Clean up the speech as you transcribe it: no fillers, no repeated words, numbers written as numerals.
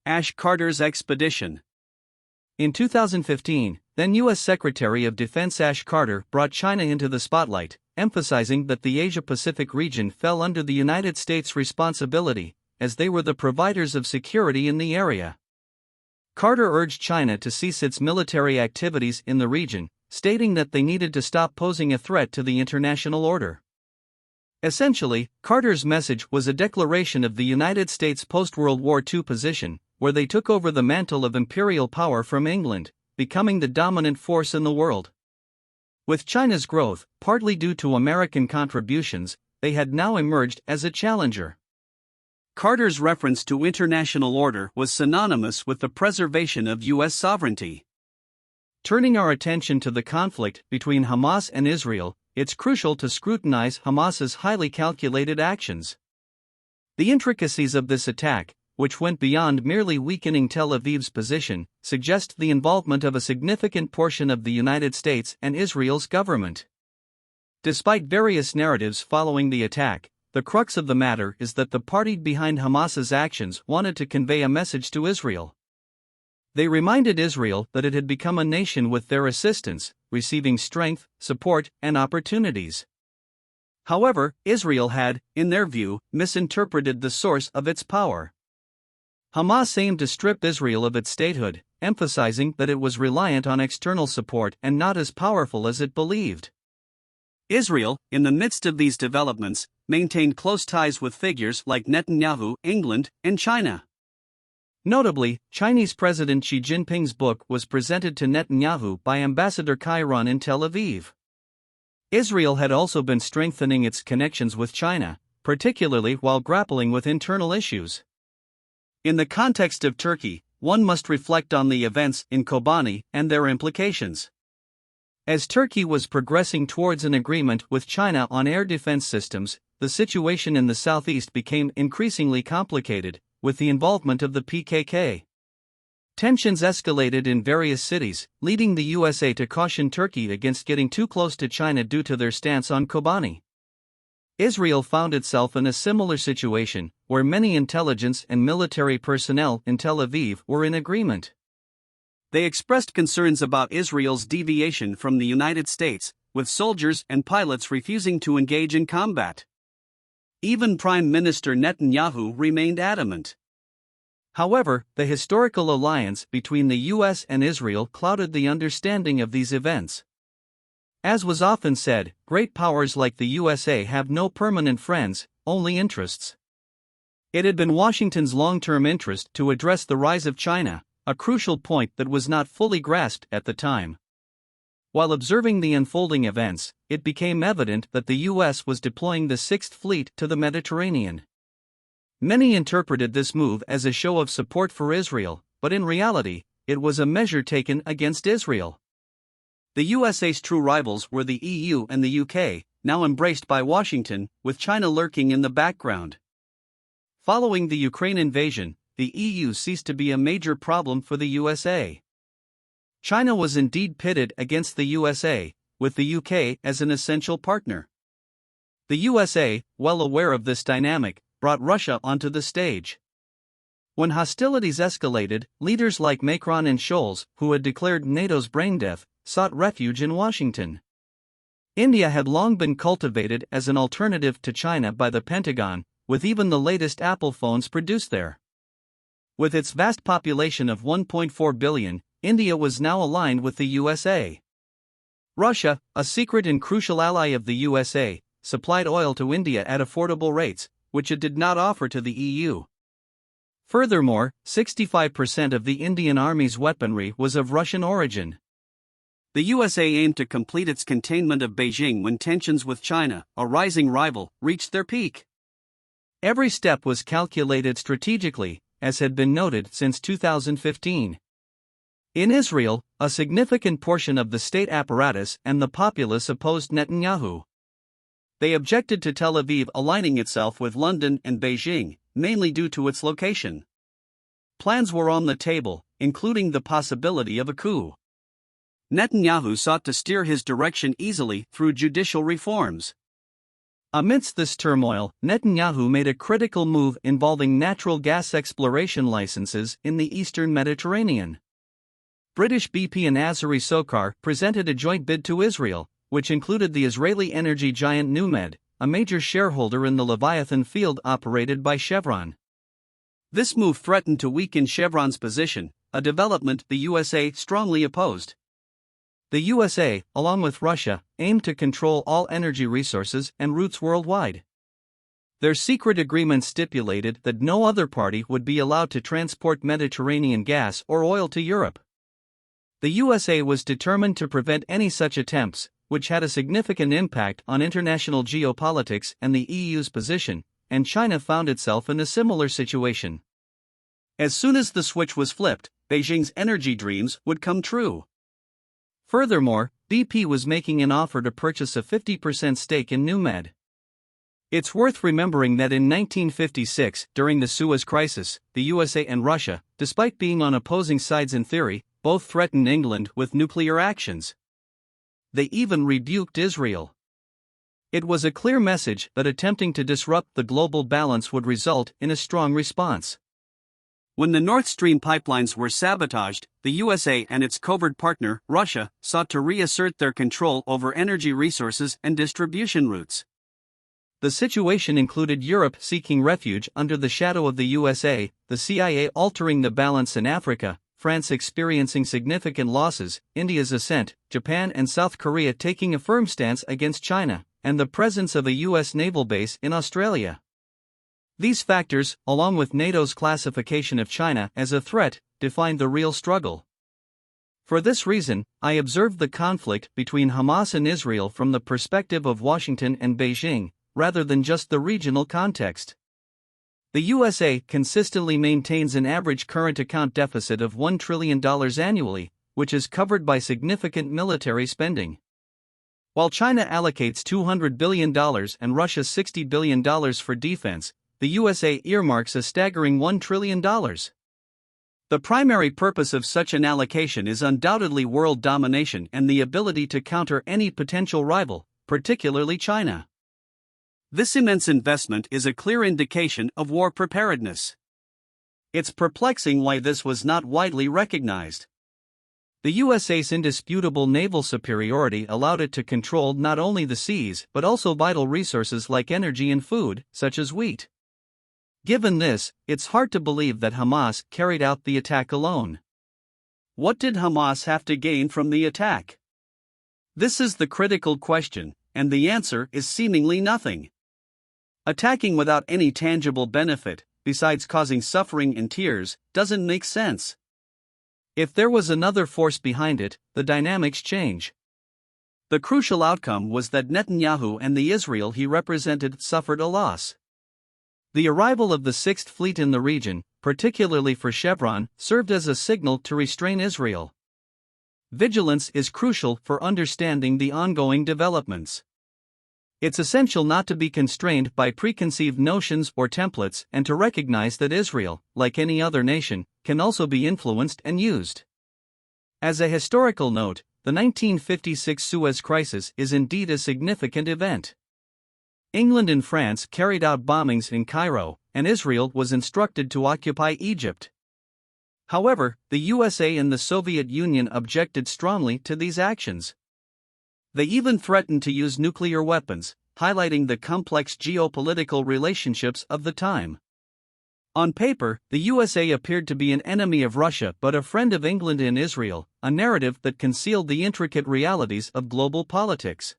Carter's expedition. In 2015, then U.S. Secretary of Defense Ash Carter brought China into the spotlight, emphasizing that the Asia-Pacific region fell under the United States' responsibility, as they were the providers of security in the area. Carter urged China to cease its military activities in the region, stating that they needed to stop posing a threat to the international order. Essentially, Carter's message was a declaration of the United States' post-World War II position, where they took over the mantle of imperial power from England, becoming the dominant force in the world. With China's growth, partly due to American contributions, they had now emerged as a challenger. Carter's reference to international order was synonymous with the preservation of U.S. sovereignty. Turning our attention to the conflict between Hamas and Israel, it's crucial to scrutinize Hamas's highly calculated actions. The intricacies of this attack, which went beyond merely weakening Tel Aviv's position, suggest the involvement of a significant portion of the United States and Israel's government. Despite various narratives following the attack, the crux of the matter is that the party behind Hamas's actions wanted to convey a message to Israel. They reminded Israel that it had become a nation with their assistance, receiving strength, support, and opportunities. However, Israel had, in their view, misinterpreted the source of its power. Hamas aimed to strip Israel of its statehood, emphasizing that it was reliant on external support and not as powerful as it believed. Israel, in the midst of these developments, maintained close ties with figures like Netanyahu, England, and China. Notably, Chinese President Xi Jinping's book was presented to Netanyahu by Ambassador Chiron in Tel Aviv. Israel had also been strengthening its connections with China, particularly while grappling with internal issues. In the context of Turkey, one must reflect on the events in Kobani and their implications. As Turkey was progressing towards an agreement with China on air defense systems, the situation in the southeast became increasingly complicated, with the involvement of the PKK. Tensions escalated in various cities, leading the USA to caution Turkey against getting too close to China due to their stance on Kobani. Israel found itself in a similar situation, where many intelligence and military personnel in Tel Aviv were in agreement. They expressed concerns about Israel's deviation from the United States, with soldiers and pilots refusing to engage in combat. Even Prime Minister Netanyahu remained adamant. However, the historical alliance between the US and Israel clouded the understanding of these events. As was often said, great powers like the USA have no permanent friends, only interests. It had been Washington's long-term interest to address the rise of China, a crucial point that was not fully grasped at the time. While observing the unfolding events, it became evident that the US was deploying the Sixth Fleet to the Mediterranean. Many interpreted this move as a show of support for Israel, but in reality, it was a measure taken against Israel. The USA's true rivals were the EU and the UK, now embraced by Washington, with China lurking in the background. Following the Ukraine invasion, the EU ceased to be a major problem for the USA. China was indeed pitted against the USA, with the UK as an essential partner. The USA, well aware of this dynamic, brought Russia onto the stage. When hostilities escalated, leaders like Macron and Scholz, who had declared NATO's brain death, sought refuge in Washington. India had long been cultivated as an alternative to China by the Pentagon, with even the latest Apple phones produced there. With its vast population of 1.4 billion, India was now aligned with the USA. Russia, a secret and crucial ally of the USA, supplied oil to India at affordable rates, which it did not offer to the EU. Furthermore, 65% of the Indian Army's weaponry was of Russian origin. The USA aimed to complete its containment of Beijing when tensions with China, a rising rival, reached their peak. Every step was calculated strategically, as had been noted since 2015. In Israel, a significant portion of the state apparatus and the populace opposed Netanyahu. They objected to Tel Aviv aligning itself with London and Beijing, mainly due to its location. Plans were on the table, including the possibility of a coup. Netanyahu sought to steer his direction easily through judicial reforms. Amidst this turmoil, Netanyahu made a critical move involving natural gas exploration licenses in the eastern Mediterranean. British BP and Azeri Sokar presented a joint bid to Israel, which included the Israeli energy giant NewMed, a major shareholder in the Leviathan field operated by Chevron. This move threatened to weaken Chevron's position, a development the USA strongly opposed. The USA, along with Russia, aimed to control all energy resources and routes worldwide. Their secret agreement stipulated that no other party would be allowed to transport Mediterranean gas or oil to Europe. The USA was determined to prevent any such attempts, which had a significant impact on international geopolitics and the EU's position, and China found itself in a similar situation. As soon as the switch was flipped, Beijing's energy dreams would come true. Furthermore, BP was making an offer to purchase a 50% stake in NewMed. It's worth remembering that in 1956, during the Suez Crisis, the USA and Russia, despite being on opposing sides in theory, both threatened England with nuclear actions. They even rebuked Israel. It was a clear message that attempting to disrupt the global balance would result in a strong response. When the Nord Stream pipelines were sabotaged, the USA and its covert partner, Russia, sought to reassert their control over energy resources and distribution routes. The situation included Europe seeking refuge under the shadow of the USA, the CIA altering the balance in Africa, France experiencing significant losses, India's ascent, Japan and South Korea taking a firm stance against China, and the presence of a US naval base in Australia. These factors, along with NATO's classification of China as a threat, defined the real struggle. For this reason, I observed the conflict between Hamas and Israel from the perspective of Washington and Beijing, rather than just the regional context. The USA consistently maintains an average current account deficit of $1 trillion annually, which is covered by significant military spending. While China allocates $200 billion and Russia $60 billion for defense, the USA earmarks a staggering $1 trillion. The primary purpose of such an allocation is undoubtedly world domination and the ability to counter any potential rival, particularly China. This immense investment is a clear indication of war preparedness. It's perplexing why this was not widely recognized. The USA's indisputable naval superiority allowed it to control not only the seas but also vital resources like energy and food, such as wheat. Given this, it's hard to believe that Hamas carried out the attack alone. What did Hamas have to gain from the attack? This is the critical question, and the answer is seemingly nothing. Attacking without any tangible benefit, besides causing suffering and tears, doesn't make sense. If there was another force behind it, the dynamics change. The crucial outcome was that Netanyahu and the Israel he represented suffered a loss. The arrival of the Sixth Fleet in the region, particularly for Chevron, served as a signal to restrain Israel. Vigilance is crucial for understanding the ongoing developments. It's essential not to be constrained by preconceived notions or templates and to recognize that Israel, like any other nation, can also be influenced and used. As a historical note, the 1956 Suez Crisis is indeed a significant event. England and France carried out bombings in Cairo, and Israel was instructed to occupy Egypt. However, the USA and the Soviet Union objected strongly to these actions. They even threatened to use nuclear weapons, highlighting the complex geopolitical relationships of the time. On paper, the USA appeared to be an enemy of Russia but a friend of England and Israel, a narrative that concealed the intricate realities of global politics.